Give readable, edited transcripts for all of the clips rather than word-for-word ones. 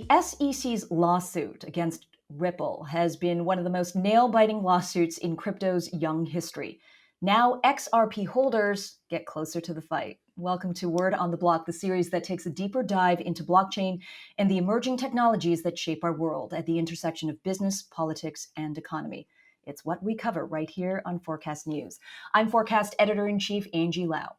The SEC's lawsuit against Ripple has been one of the most nail-biting lawsuits in crypto's young history. Now, XRP holders get closer to the fight. Welcome to Word on the Block, the series that takes a deeper dive into blockchain and the emerging technologies that shape our world at the intersection of business, politics, and economy. It's what we cover right here on Forkast.News. I'm Forkast Editor-in-Chief Angie Lau.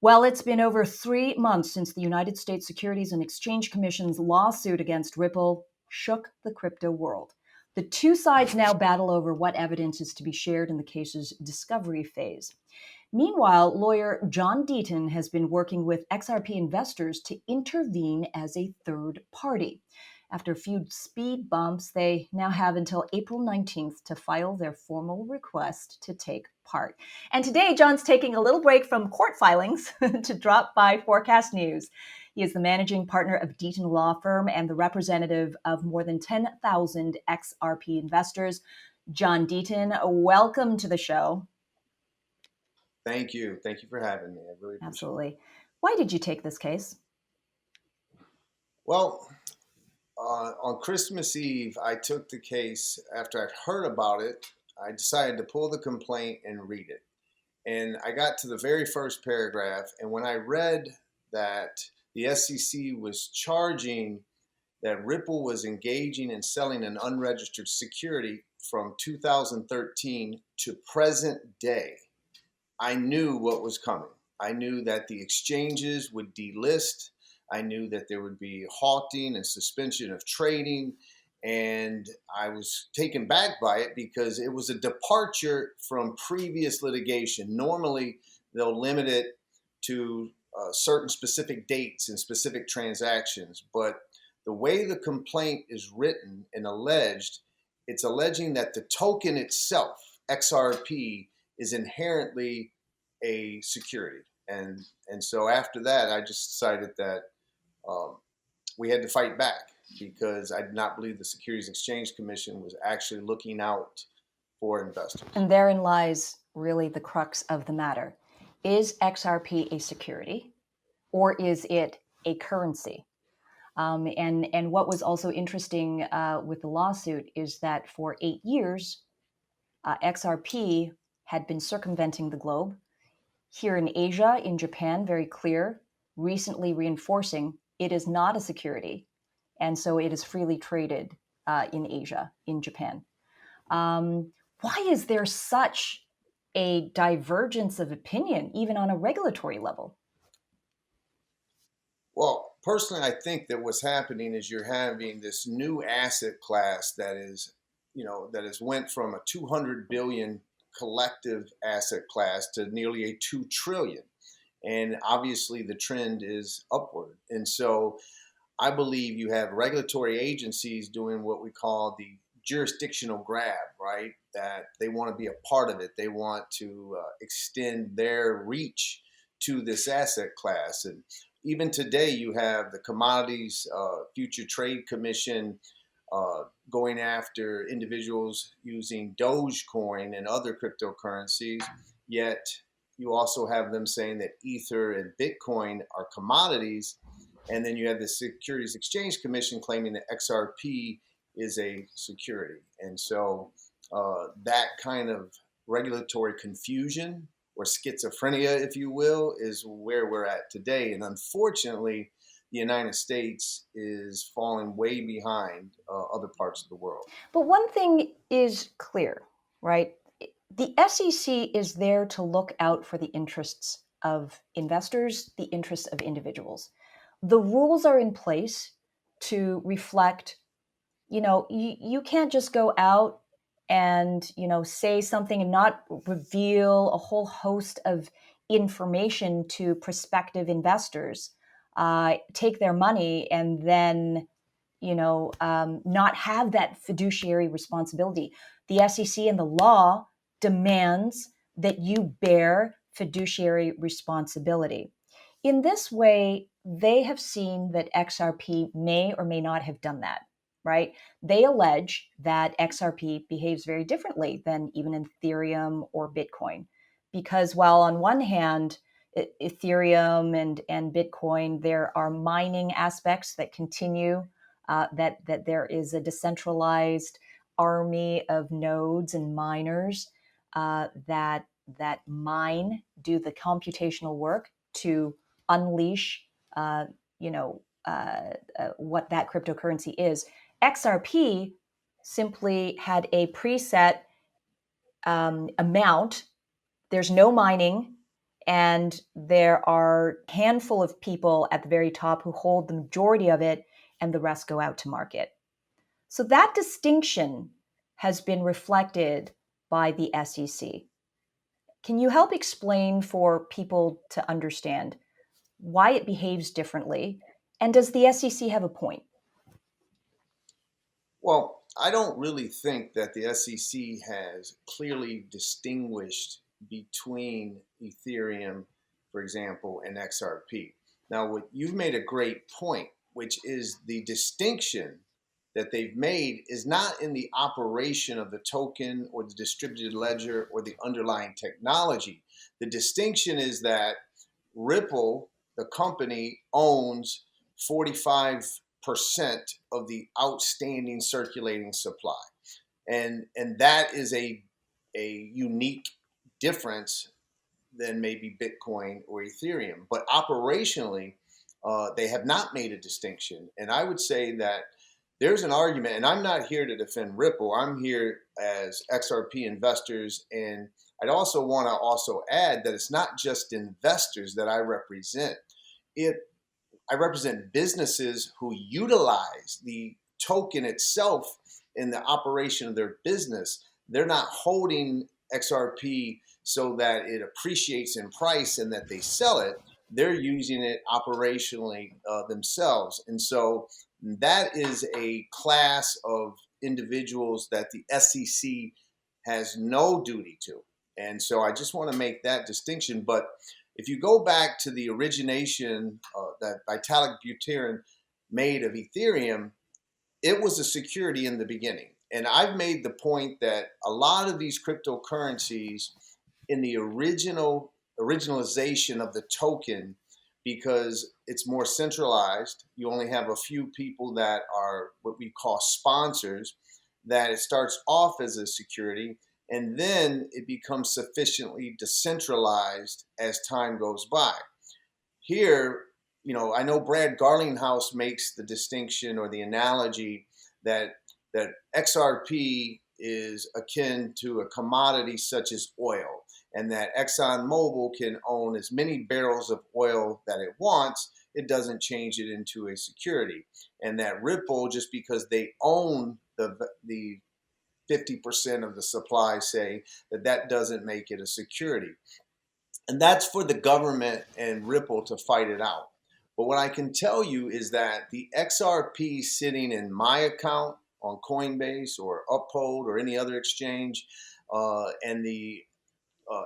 Well, it's been over 3 months since the United States Securities and Exchange Commission's lawsuit against Ripple shook the crypto world. The two sides now battle over what evidence is to be shared in the case's discovery phase. Meanwhile, lawyer John Deaton has been working with XRP investors to intervene as a third party. After a few speed bumps, they now have until April 19th to file their formal request to take part. And today, John's taking a little break from court filings to drop by Forkast.News. He is the managing partner of Deaton Law Firm and the representative of more than 10,000 XRP investors. John Deaton, welcome to the show. Thank you. Thank you for having me. I really appreciate it. Absolutely. Why did you take this case? Well, on Christmas Eve, I took the case after I'd heard about it. I decided to pull the complaint and read it. And I got to the very first paragraph. And when I read that the SEC was charging that Ripple was engaging in selling an unregistered security from 2013 to present day, I knew what was coming. I knew that the exchanges would delist. I knew that there would be halting and suspension of trading. And I was taken back by it because it was a departure from previous litigation. Normally, they'll limit it to certain specific dates and specific transactions. But the way the complaint is written and alleged, it's alleging that the token itself, XRP, is inherently a security. And so after that, I just decided that we had to fight back because I did not believe the Securities and Exchange Commission was actually looking out for investors. And therein lies really the crux of the matter. Is XRP a security or is it a currency? And what was also interesting with the lawsuit is that for 8 years, XRP had been circumventing the globe. Here in Asia, in Japan, very clear, recently reinforcing it is not a security. And so it is freely traded in Asia, in Japan. Why is there such a divergence of opinion, even on a regulatory level? Well, personally, I think that what's happening is you're having this new asset class that is, that has went from a 200 billion collective asset class to nearly a 2 trillion. And obviously the trend is upward. And so I believe you have regulatory agencies doing what we call the jurisdictional grab, right? That they want to be a part of it. They want to extend their reach to this asset class. And even today, you have the Commodities Future Trade Commission going after individuals using Dogecoin and other cryptocurrencies, yet you also have them saying that Ether and Bitcoin are commodities. And then you have the Securities Exchange Commission claiming that XRP is a security. And so that kind of regulatory confusion or schizophrenia, if you will, is where we're at today. And unfortunately, the United States is falling way behind other parts of the world. But one thing is clear, right? The SEC is there to look out for the interests of investors, the interests of individuals. The rules are in place to reflect, you can't just go out and, say something and not reveal a whole host of information to prospective investors, take their money and then, not have that fiduciary responsibility. The SEC and the law demands that you bear fiduciary responsibility. In this way, they have seen that XRP may or may not have done that, right? They allege that XRP behaves very differently than even Ethereum or Bitcoin, because while on one hand, Ethereum and Bitcoin, there are mining aspects that continue that there is a decentralized army of nodes and miners that mine, do the computational work to unleash, uh, what that cryptocurrency is. XRP simply had a preset amount. There's no mining, and there are a handful of people at the very top who hold the majority of it, and the rest go out to market. So that distinction has been reflected by the SEC. Can you help explain for people to understand why it behaves differently? And does the SEC have a point? Well, I don't really think that the SEC has clearly distinguished between Ethereum, for example, and XRP. Now, what you've made a great point, which is the distinction that they've made is not in the operation of the token or the distributed ledger or the underlying technology. The distinction is that Ripple, the company, owns 45% of the outstanding circulating supply. And that is a unique difference than maybe Bitcoin or Ethereum. But operationally, they have not made a distinction. And I would say that there's an argument, and I'm not here to defend Ripple. I'm here as XRP investors, and I'd also want to also add that it's not just investors that I represent. I represent businesses who utilize the token itself in the operation of their business. They're not holding XRP so that it appreciates in price and that they sell it. They're using it operationally themselves. And so that is a class of individuals that the SEC has no duty to. And so I just want to make that distinction. But if you go back to the origination that Vitalik Buterin made of Ethereum, it was a security in the beginning. And I've made the point that a lot of these cryptocurrencies in the originalization of the token, because it's more centralized, you only have a few people that are what we call sponsors, that it starts off as a security, and then it becomes sufficiently decentralized as time goes by. Here, I know Brad Garlinghouse makes the distinction or the analogy that XRP is akin to a commodity such as oil, and that ExxonMobil can own as many barrels of oil that it wants. It doesn't change it into a security. And that Ripple, just because they own the 50% of the supply, say that doesn't make it a security. And that's for the government and Ripple to fight it out. But what I can tell you is that the XRP sitting in my account on Coinbase or Uphold or any other exchange, and the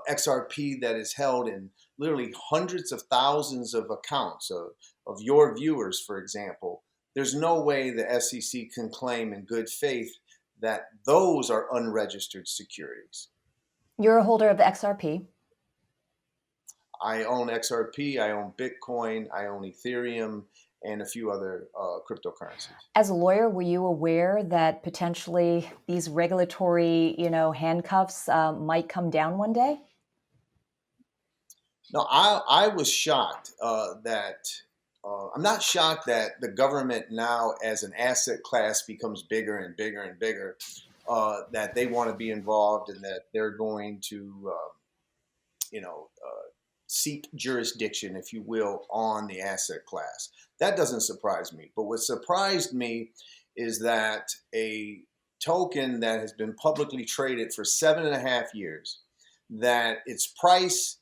XRP that is held in literally hundreds of thousands of accounts of your viewers, for example, there's no way the SEC can claim in good faith that those are unregistered securities. You're a holder of the XRP. I own XRP, I own Bitcoin, I own Ethereum, and a few other cryptocurrencies. As a lawyer, were you aware that potentially these regulatory, handcuffs might come down one day? No, I was shocked that I'm not shocked that the government now, as an asset class, becomes bigger and bigger and bigger, that they want to be involved and that they're going to, seek jurisdiction, if you will, on the asset class. That doesn't surprise me. But what surprised me is that a token that has been publicly traded for 7.5 years, that its price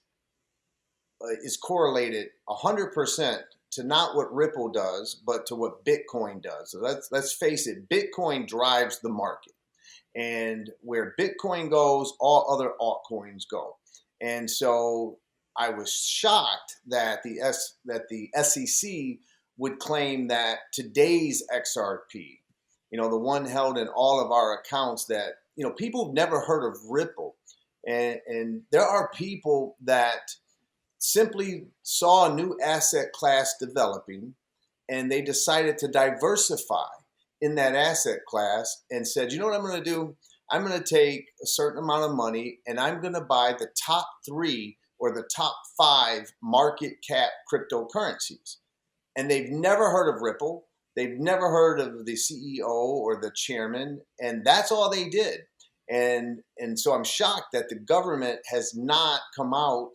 is correlated 100% to not what Ripple does, but to what Bitcoin does. So let's face it, Bitcoin drives the market. And where Bitcoin goes, all other altcoins go. And so I was shocked that the SEC would claim that today's XRP, the one held in all of our accounts, that people have never heard of Ripple, and there are people that simply saw a new asset class developing, and they decided to diversify. in that asset class and said, you know what I'm going to do? I'm going to take a certain amount of money and I'm going to buy the top 3 or the top 5 market cap cryptocurrencies. And they've never heard of Ripple. They've never heard of the CEO or the chairman. And that's all they did. And so I'm shocked that the government has not come out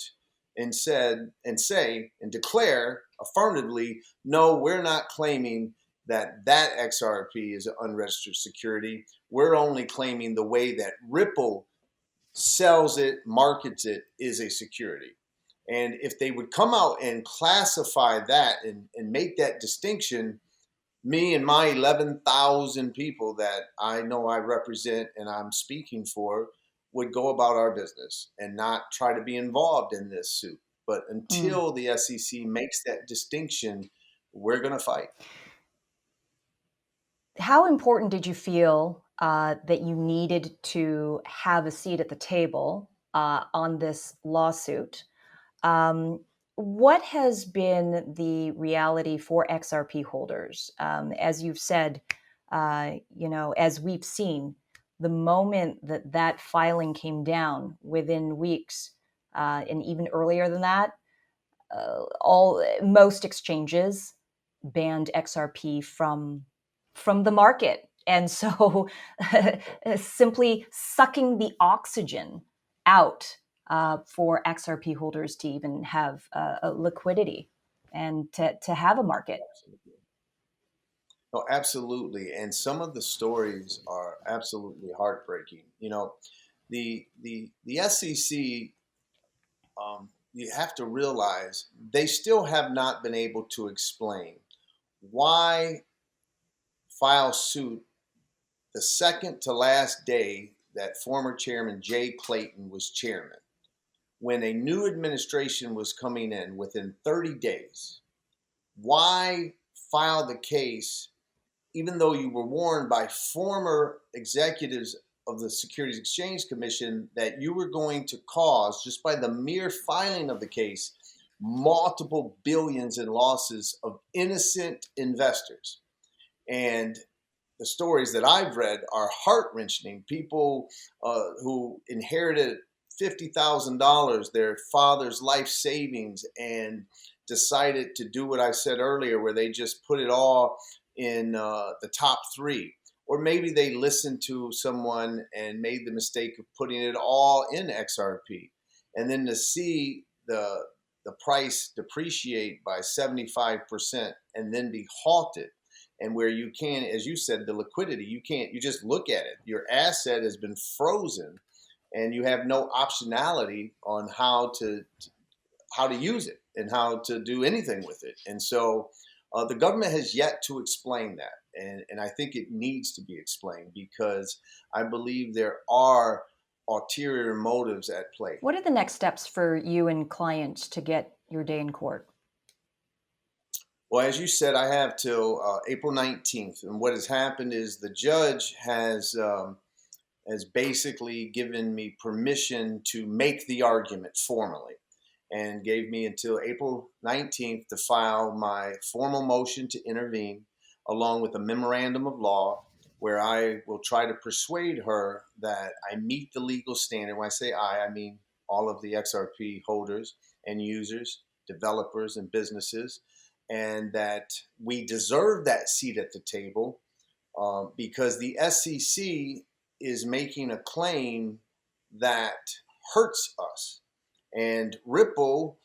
and said and say and declare affirmatively, no, we're not claiming that XRP is an unregistered security. We're only claiming the way that Ripple sells it, markets it, is a security. And if they would come out and classify that and make that distinction, me and my 11,000 people that I know I represent and I'm speaking for would go about our business and not try to be involved in this suit. But until the SEC makes that distinction, we're going to fight. How important did you feel that you needed to have a seat at the table on this lawsuit? What has been the reality for XRP holders? As you've said, as we've seen, the moment that filing came down within weeks, and even earlier than that, most exchanges banned XRP from the market. And so simply sucking the oxygen out for XRP holders to even have a liquidity and to have a market. Oh, absolutely. And some of the stories are absolutely heartbreaking. You know, the SEC, you have to realize they still have not been able to explain why file suit the second to last day that former chairman Jay Clayton was chairman, when a new administration was coming in within 30 days. Why file the case even though you were warned by former executives of the Securities Exchange Commission that you were going to cause, just by the mere filing of the case, multiple billions in losses of innocent investors? And the stories that I've read are heart-wrenching. People who inherited $50,000, their father's life savings, and decided to do what I said earlier, where they just put it all in the top 3. Or maybe they listened to someone and made the mistake of putting it all in XRP. And then to see the price depreciate by 75% and then be halted, and where you can, as you said, the liquidity, you just look at it. Your asset has been frozen and you have no optionality on how to use it and how to do anything with it. And so the government has yet to explain that. And I think it needs to be explained, because I believe there are ulterior motives at play. What are the next steps for you and clients to get your day in court? Well, as you said, I have till April 19th. And what has happened is the judge has basically given me permission to make the argument formally, and gave me until April 19th to file my formal motion to intervene, along with a memorandum of law, where I will try to persuade her that I meet the legal standard. When I say I mean all of the XRP holders and users, developers and businesses, and that we deserve that seat at the table, because the SEC is making a claim that hurts us. And Ripple,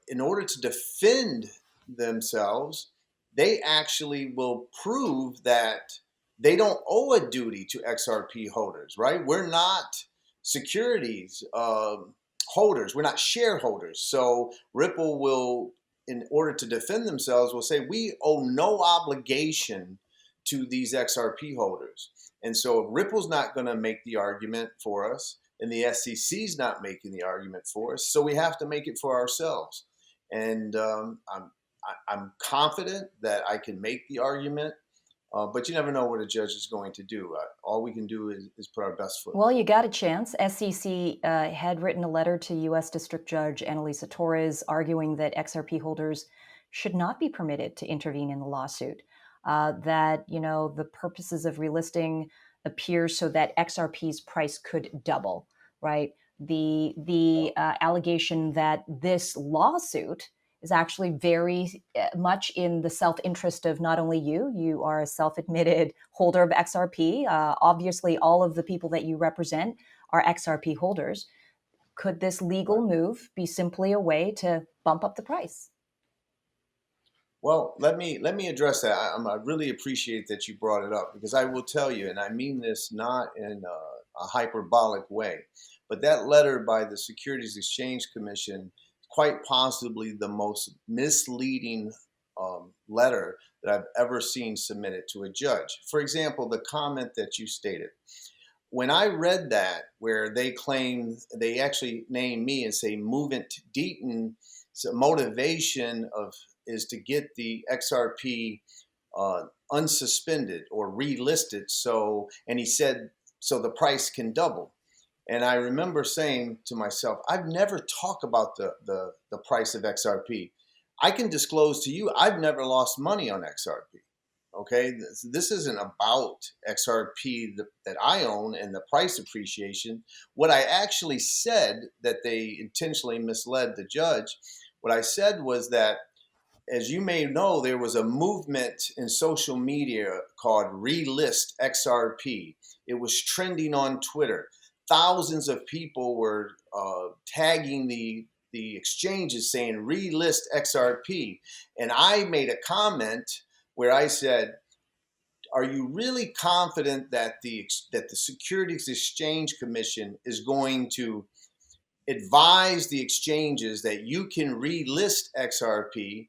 in order to defend themselves, they actually will prove that they don't owe a duty to XRP holders, right? We're not securities holders. We're not shareholders. So Ripple will, in order to defend themselves, will say we owe no obligation to these XRP holders. And so Ripple's not going to make the argument for us, and the SEC's not making the argument for us. So we have to make it for ourselves. And I'm confident that I can make the argument, but you never know what a judge is going to do. All we can do is put our best foot. Well, you got a chance. SEC had written a letter to U.S. District Judge Annalisa Torres arguing that XRP holders should not be permitted to intervene in the lawsuit. that, the purposes of relisting appears so that XRP's price could double, right? The allegation that this lawsuit is actually very much in the self-interest of not only you are a self-admitted holder of XRP. Obviously, all of the people that you represent are XRP holders. Could this legal move be simply a way to bump up the price? Well, let me address that. I really appreciate that you brought it up, because I will tell you, and I mean this not in a hyperbolic way, but that letter by the Securities Exchange Commission, quite possibly the most misleading letter that I've ever seen submitted to a judge. For example, the comment that you stated. When I read that, where they actually name me and say Movement Deaton, so motivation of is to get the XRP unsuspended or relisted. So, and he said, so the price can double. And I remember saying to myself, I've never talked about the price of XRP. I can disclose to you, I've never lost money on XRP. Okay, this isn't about XRP that I own and the price appreciation. What I actually said, that they intentionally misled the judge, what I said was that, as you may know, there was a movement in social media called Relist XRP. It was trending on Twitter. Thousands of people were tagging the exchanges saying relist XRP. And I made a comment where I said, are you really confident that the Securities Exchange Commission is going to advise the exchanges that you can relist XRP?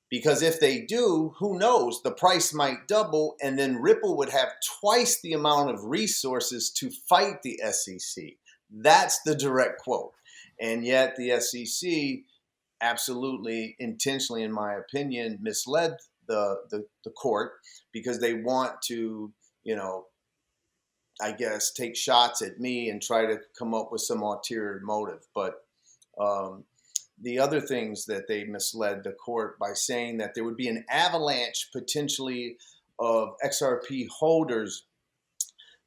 Because if they do, who knows? The price might double, and then Ripple would have twice the amount of resources to fight the SEC. That's the direct quote. And yet the SEC absolutely intentionally, in my opinion, misled the court, because they want to, I guess, take shots at me and try to come up with some ulterior motive. But the other things that they misled the court by saying that there would be an avalanche potentially of XRP holders.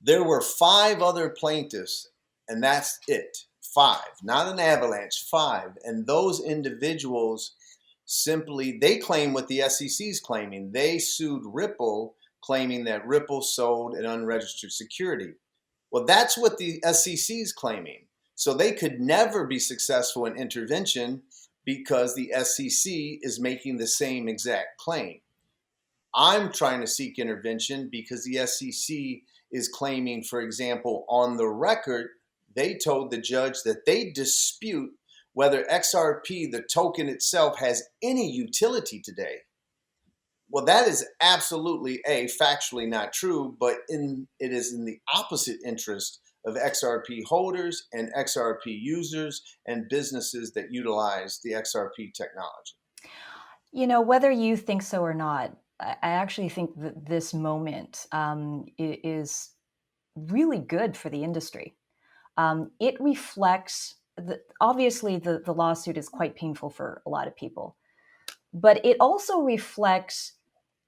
There were 5 other plaintiffs, and that's it. 5, not an avalanche, 5. And those individuals simply, they claim what the SEC is claiming. They sued Ripple, claiming that Ripple sold an unregistered security. Well, that's what the SEC is claiming. So they could never be successful in intervention, because the SEC is making the same exact claim. I'm trying to seek intervention because the SEC is claiming, for example, on the record, they told the judge that they dispute whether XRP, the token itself, has any utility today. Well, that is absolutely factually not true, but it is in the opposite interest of XRP holders and XRP users and businesses that utilize the XRP technology. Whether you think so or not, I actually think that this moment is really good for the industry. It reflects, obviously, the lawsuit is quite painful for a lot of people, but it also reflects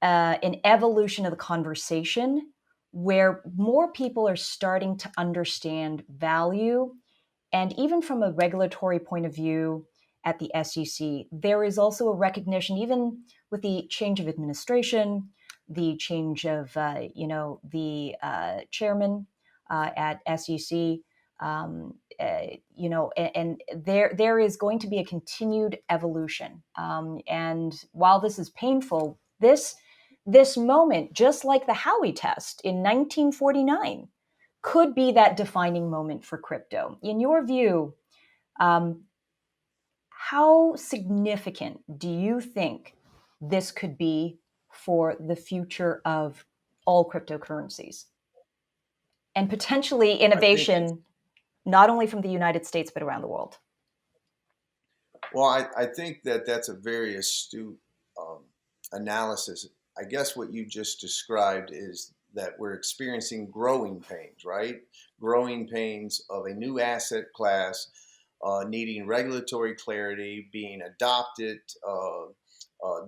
an evolution of the conversation where more people are starting to understand value. And even from a regulatory point of view at the SEC, there is also a recognition, even with the change of administration, the change of, the chairman at SEC, and there is going to be a continued evolution. And while this is painful, this moment, just like the Howey test in 1949, could be that defining moment for crypto. In your view, how significant do you think this could be for the future of all cryptocurrencies and potentially I think innovation, not only from the United States, but around the world? Well, I think that that's a very astute analysis. I guess what you just described is that we're experiencing growing pains, right? Growing pains of a new asset class needing regulatory clarity, being adopted,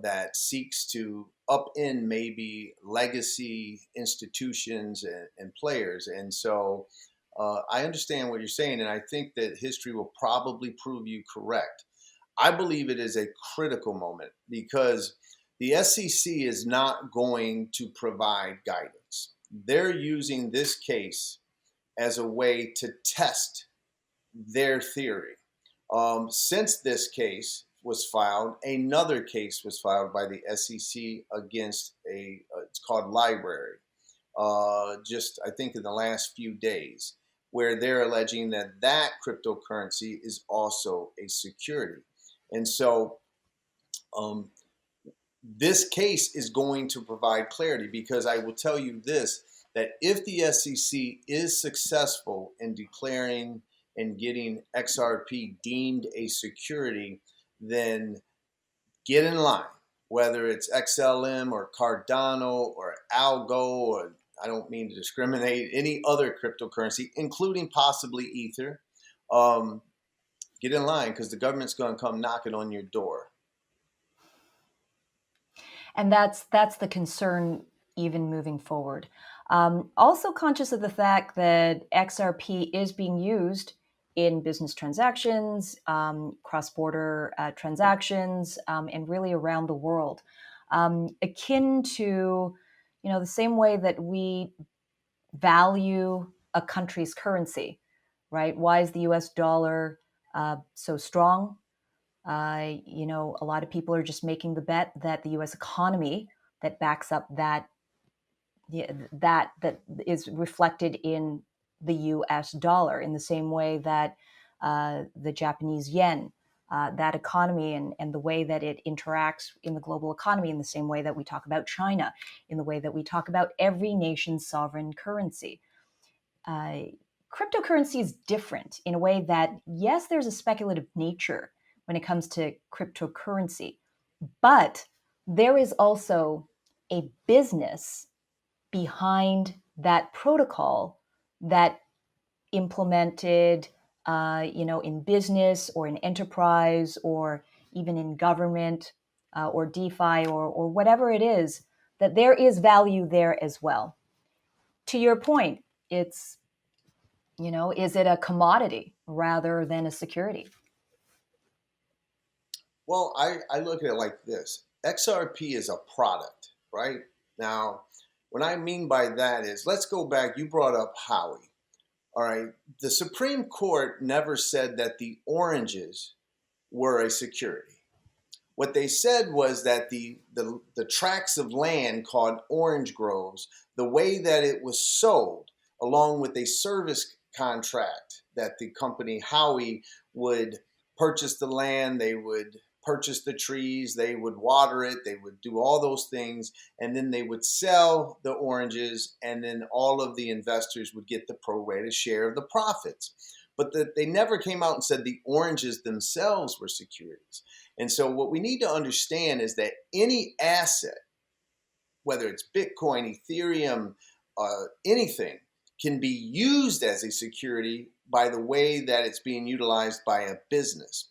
that seeks to upend maybe legacy institutions and players. And so I understand what you're saying, and I think that history will probably prove you correct. I believe it is a critical moment because the SEC is not going to provide guidance. They're using this case as a way to test their theory. Since this case was filed, another case was filed by the SEC against it's called Library, just I think in the last few days, where they're alleging that that cryptocurrency is also a security. And so um, this case is going to provide clarity, because I will tell you this, that if the SEC is successful in declaring and getting XRP deemed a security, then get in line, whether it's XLM or Cardano or Algo, or I don't mean to discriminate, any other cryptocurrency, including possibly Ether. Get in line, because the government's going to come knocking on your door. And that's the concern even moving forward. Also conscious of the fact that XRP is being used in business transactions, cross-border transactions, and really around the world, akin to, the same way that we value a country's currency, right? Why is the U.S. dollar so strong? A lot of people are just making the bet that the U.S. economy that backs up that is reflected in the U.S. dollar, in the same way that the Japanese yen, that economy and the way that it interacts in the global economy, in the same way that we talk about China, in the way that we talk about every nation's sovereign currency. Cryptocurrency is different in a way that, yes, there's a speculative nature when it comes to cryptocurrency, but there is also a business behind that protocol that implemented, in business or in enterprise or even in government, or DeFi, or whatever it is, that there is value there as well. To your point, it's, is it a commodity rather than a security? Well, I look at it like this. XRP is a product, right? Now, what I mean by that is, let's go back. You brought up Howie. All right. The Supreme Court never said that the oranges were a security. What they said was that the tracts of land called orange groves, the way that it was sold, along with a service contract that the company Howie would purchase the land, they would purchase the trees, they would water it, they would do all those things, and then they would sell the oranges, and then all of the investors would get the prorated share of the profits. But they never came out and said the oranges themselves were securities. And so what we need to understand is that any asset, whether it's Bitcoin, Ethereum, anything, can be used as a security by the way that it's being utilized by a business.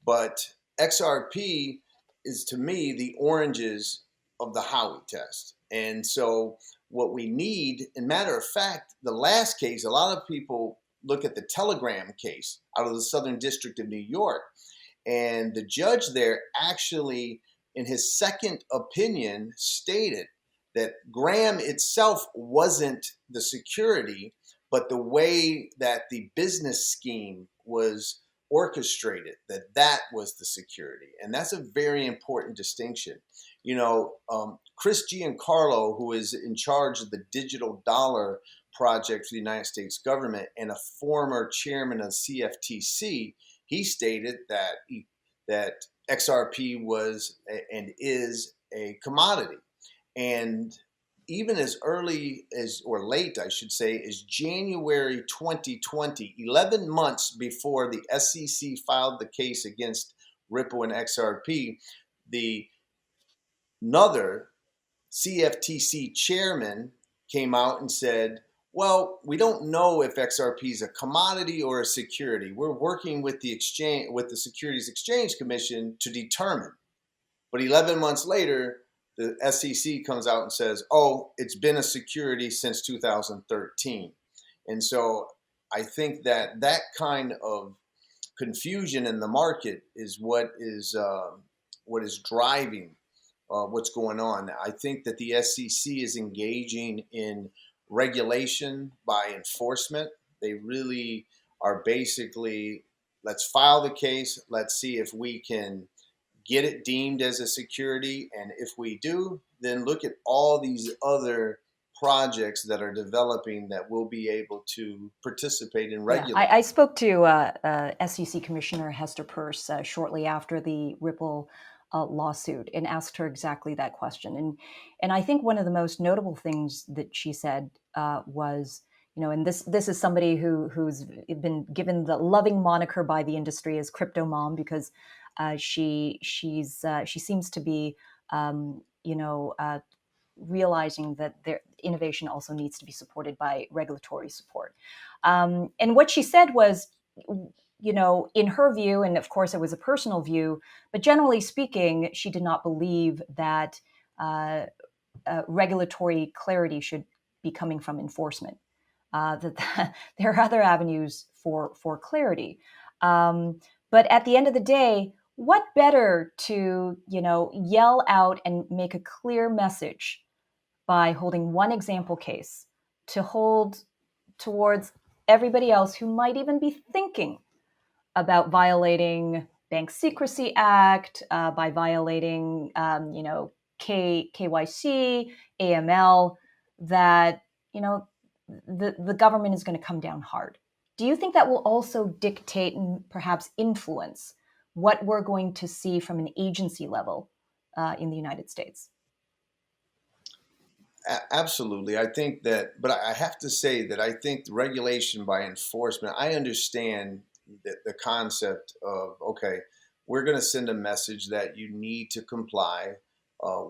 But XRP is, to me, the oranges of the Howey test. And so what we need, and matter of fact, the last case, a lot of people look at the Telegram case out of the Southern District of New York. And the judge there actually, in his second opinion, stated that Graham itself wasn't the security, but the way that the business scheme was orchestrated, that was the security. And that's a very important distinction. Chris Giancarlo, who is in charge of the digital dollar project for the United States government and a former chairman of CFTC, he stated that XRP was and is a commodity. And even as early as, or late, I should say, as January 2020, 11 months before the SEC filed the case against Ripple and XRP, another CFTC chairman came out and said, well, we don't know if XRP is a commodity or a security. We're working with the Securities Exchange Commission to determine. But 11 months later, the SEC comes out and says, oh, it's been a security since 2013. And so I think that that kind of confusion in the market is what is driving what's going on. I think that the SEC is engaging in regulation by enforcement. They really are basically, let's file the case, let's see if we can get it deemed as a security, and if we do, then look at all these other projects that are developing that will be able to participate in Yeah, regulating. I spoke to SEC Commissioner Hester Peirce shortly after the Ripple lawsuit and asked her exactly that question. And I think one of the most notable things that she said was, and this is somebody who's been given the loving moniker by the industry as Crypto Mom, because she seems to be realizing that their innovation also needs to be supported by regulatory support. And what she said was, in her view, and of course it was a personal view, but generally speaking, she did not believe that regulatory clarity should be coming from enforcement. That there are other avenues for clarity. But at the end of the day, what better to yell out and make a clear message by holding one example case to hold towards everybody else who might even be thinking about violating Bank Secrecy Act, by violating, KYC, AML, that, the government is going to come down hard. Do you think that will also dictate and perhaps influence what we're going to see from an agency level in the United States? Absolutely. I think that, but I have to say that I think regulation by enforcement, I understand the concept of, okay, we're going to send a message that you need to comply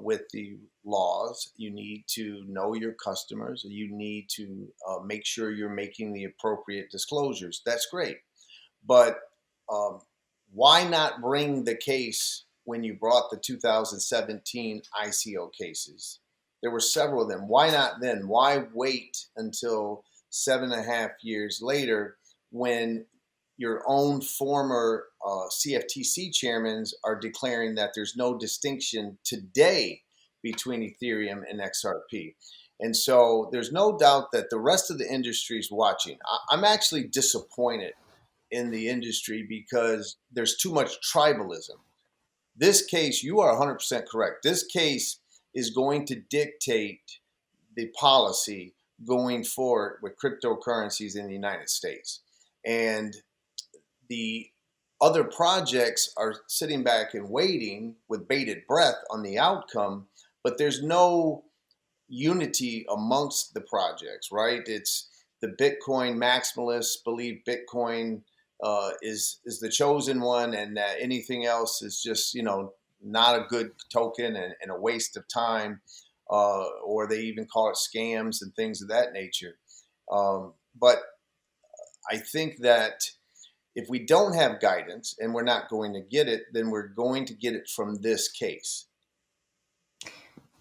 with the laws. You need to know your customers. You need to make sure you're making the appropriate disclosures. That's great. But um, why not bring the case when you brought the 2017 ICO cases? There were several of them. Why not then? Why wait until 7.5 years later when your own former CFTC chairmen are declaring that there's no distinction today between Ethereum and XRP? And so there's no doubt that the rest of the industry is watching. I'm actually disappointed in the industry because there's too much tribalism. This case, you are 100% correct. This case is going to dictate the policy going forward with cryptocurrencies in the United States. And the other projects are sitting back and waiting with bated breath on the outcome, but there's no unity amongst the projects, right? It's the Bitcoin maximalists believe Bitcoin is the chosen one, and that anything else is just not a good token and a waste of time, or they even call it scams and things of that nature. But I think that if we don't have guidance and we're not going to get it, then we're going to get it from this case.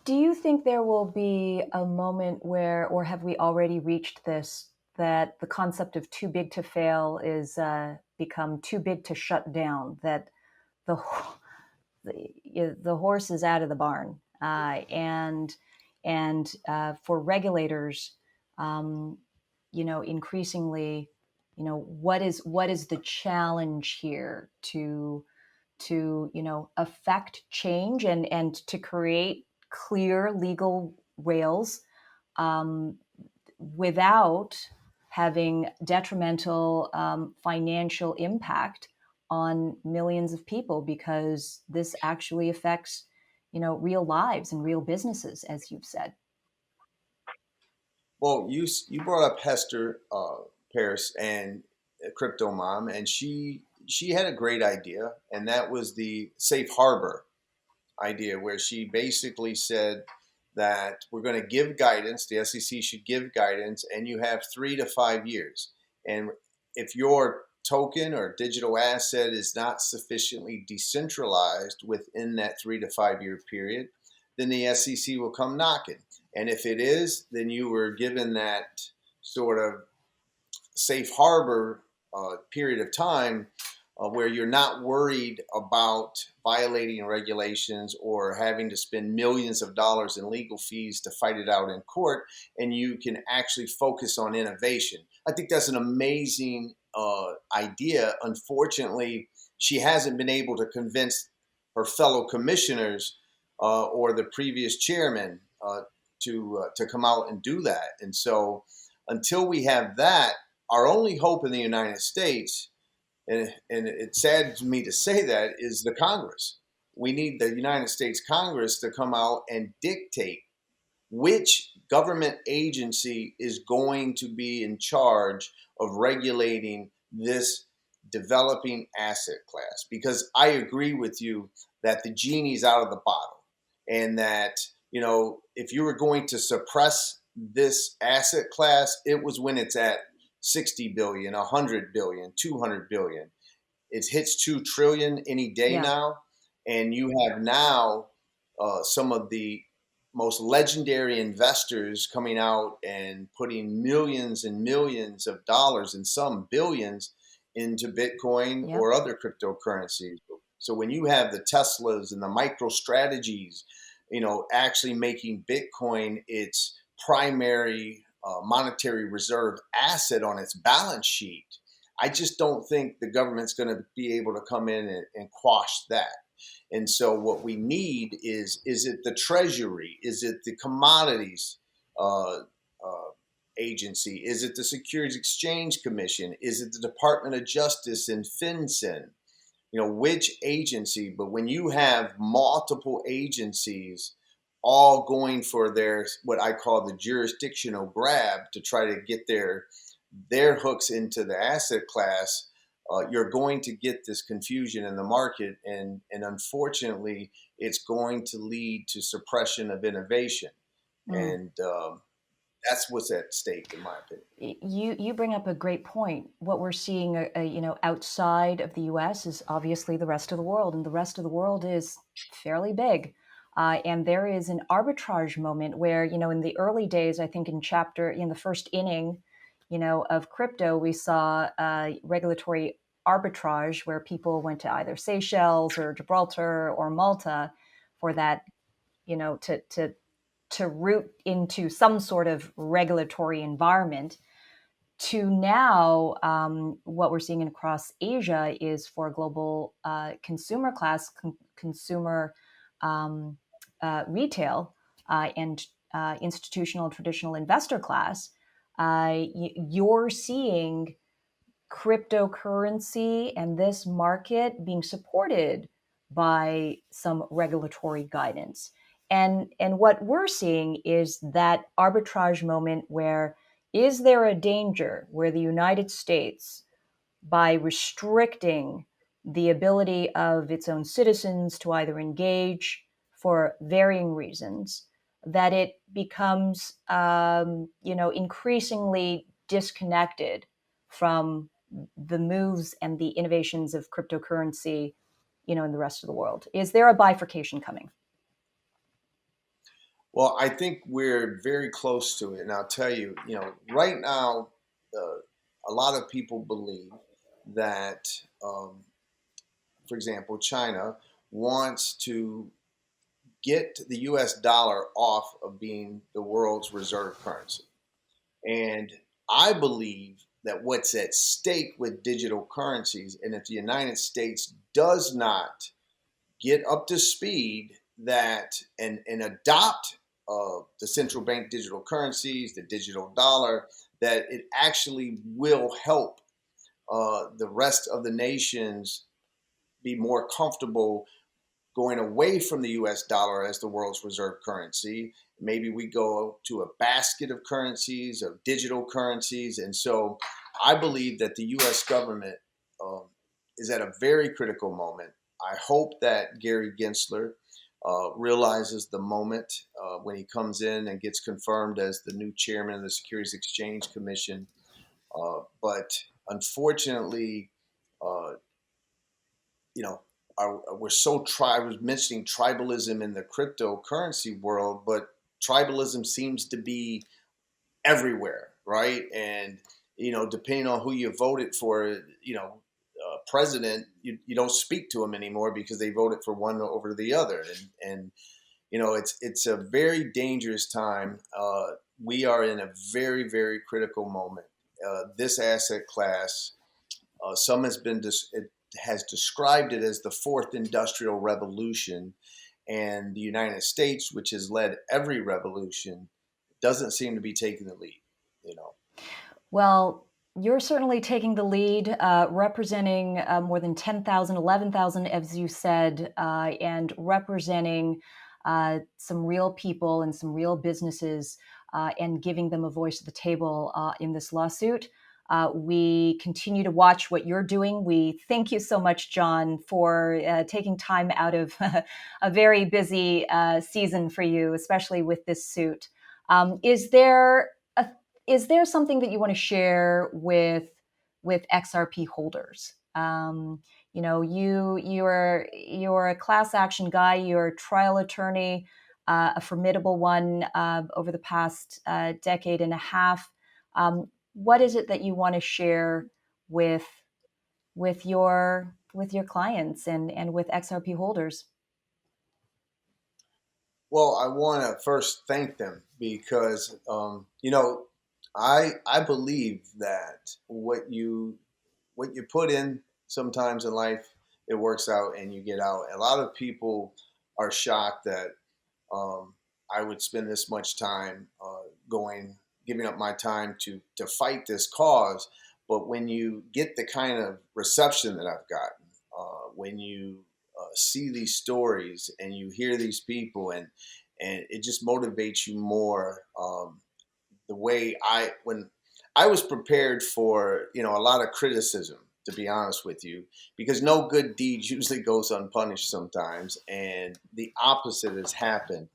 Do you think there will be a moment where, or have we already reached this, that the concept of too big to fail is become too big to shut down? That the the horse is out of the barn, and for regulators, increasingly, what is the challenge here to affect change and to create clear legal rails, um, without having detrimental financial impact on millions of people, because this actually affects real lives and real businesses, as you've said. Well, you brought up Hester Peirce and Crypto Mom, and she had a great idea, and that was the safe harbor idea, where she basically said that we're going to give guidance. The SEC should give guidance, and you have 3 to 5 years. And if your token or digital asset is not sufficiently decentralized within that 3 to 5 year period, then the SEC will come knocking. And if it is, then you were given that sort of safe harbor period of time where you're not worried about violating regulations or having to spend millions of dollars in legal fees to fight it out in court, and you can actually focus on innovation. I think that's an amazing idea. Unfortunately, she hasn't been able to convince her fellow commissioners or the previous chairman to come out and do that. And so until we have that, our only hope in the United States, and it's sad to me to say that, is the Congress. We need the United States Congress to come out and dictate which government agency is going to be in charge of regulating this developing asset class. Because I agree with you that the genie's out of the bottle, and that, if you were going to suppress this asset class, it was when it's at 60 billion, 100 billion, 200 billion. It hits 2 trillion any day Yeah. now. And you have now some of the most legendary investors coming out and putting millions and millions of dollars and some billions into Bitcoin Yep. or other cryptocurrencies. So when you have the Teslas and the MicroStrategies, actually making Bitcoin its primary monetary reserve asset on its balance sheet, I just don't think the government's going to be able to come in and quash that. And so what we need is it the Treasury? Is it the Commodities Agency? Is it the Securities Exchange Commission? Is it the Department of Justice and FinCEN? Which agency? But when you have multiple agencies all going for their, what I call the jurisdictional grab, to try to get their hooks into the asset class, you're going to get this confusion in the market, and unfortunately, it's going to lead to suppression of innovation, and that's what's at stake, in my opinion. You bring up a great point. What we're seeing, outside of the U.S. is obviously the rest of the world, and the rest of the world is fairly big. And there is an arbitrage moment where, in the early days, I think in the first inning, of crypto, we saw regulatory arbitrage where people went to either Seychelles or Gibraltar or Malta for that, to root into some sort of regulatory environment. To now, what we're seeing across Asia is for global consumer class, consumer retail, and institutional traditional investor class. You're seeing cryptocurrency and this market being supported by some regulatory guidance. And what we're seeing is that arbitrage moment where, is there a danger where the United States, by restricting the ability of its own citizens to either engage for varying reasons, that it becomes increasingly disconnected from the moves and the innovations of cryptocurrency, in the rest of the world? Is there a bifurcation coming? Well, I think we're very close to it, and I'll tell you, right now, a lot of people believe that, for example, China wants to get the US dollar off of being the world's reserve currency. And I believe that what's at stake with digital currencies, and if the United States does not get up to speed that and adopt the central bank digital currencies, the digital dollar, that it actually will help the rest of the nations be more comfortable going away from the US dollar as the world's reserve currency. Maybe we go to a basket of currencies, of digital currencies. And so I believe that the US government is at a very critical moment. I hope that Gary Gensler realizes the moment when he comes in and gets confirmed as the new chairman of the Securities Exchange Commission. But unfortunately, uh, you know, we're so I was mentioning tribalism in the cryptocurrency world, but tribalism seems to be everywhere, right? And depending on who you voted for, president, you don't speak to them anymore because they voted for one over the other, and it's a very dangerous time. We are in a very, very critical moment. This asset class, some it has described it as the fourth industrial revolution, and the United States, which has led every revolution, doesn't seem to be taking the lead. You know. Well, you're certainly taking the lead, representing more than 10,000, 11,000, as you said, and representing some real people and some real businesses and giving them a voice at the table in this lawsuit. We continue to watch what you're doing. We thank you so much, John, for taking time out of a very busy season for you, especially with this suit. Is there a is there something that you want to share with XRP holders? You're a class action guy. You're a trial attorney, a formidable one over the past decade and a half. What is it that you want to share with your clients and with XRP holders? Well, I want to first thank them because I believe that what you put in sometimes in life, it works out and you get out. A lot of people are shocked that I would spend this much time giving up my time to fight this cause. But when you get the kind of reception that I've gotten, when you see these stories and you hear these people, and it just motivates you more. The way when I was prepared for a lot of criticism, to be honest with you, because no good deed usually goes unpunished sometimes, and the opposite has happened.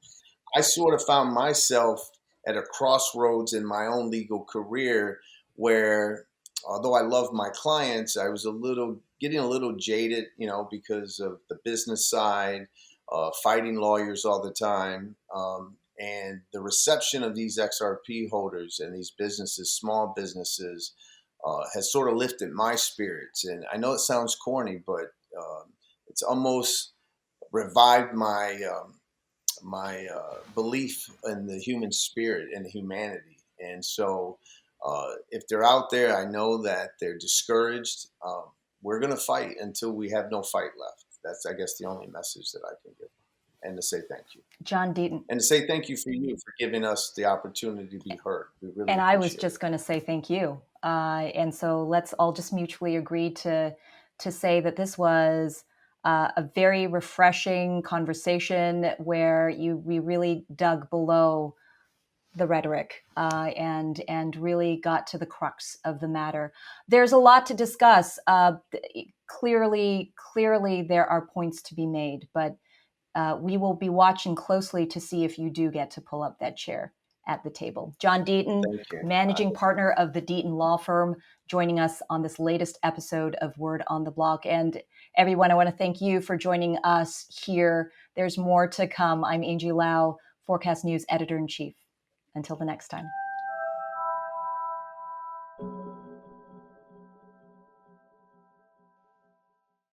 I sort of found myself at a crossroads in my own legal career where, although I love my clients, I was getting a little jaded, because of the business side, fighting lawyers all the time, and the reception of these XRP holders and these businesses, small businesses, has sort of lifted my spirits. And I know it sounds corny, but it's almost revived my belief in the human spirit and humanity. And so, if they're out there, I know that they're discouraged. We're going to fight until we have no fight left. That's, I guess, the only message that I can give. And to say thank you. John Deaton. And to say thank you for giving us the opportunity to be heard. We really And I was appreciate just going to say thank you. And so let's all just mutually agree to say that this was a very refreshing conversation where we really dug below the rhetoric and really got to the crux of the matter. There's a lot to discuss. Clearly, there are points to be made, but we will be watching closely to see if you do get to pull up that chair at the table. John Deaton, managing partner of the Deaton Law Firm, joining us on this latest episode of Word on the Block. And everyone, I want to thank you for joining us here. There's more to come. I'm Angie Lau, Forkast.News editor-in-chief. Until the next time.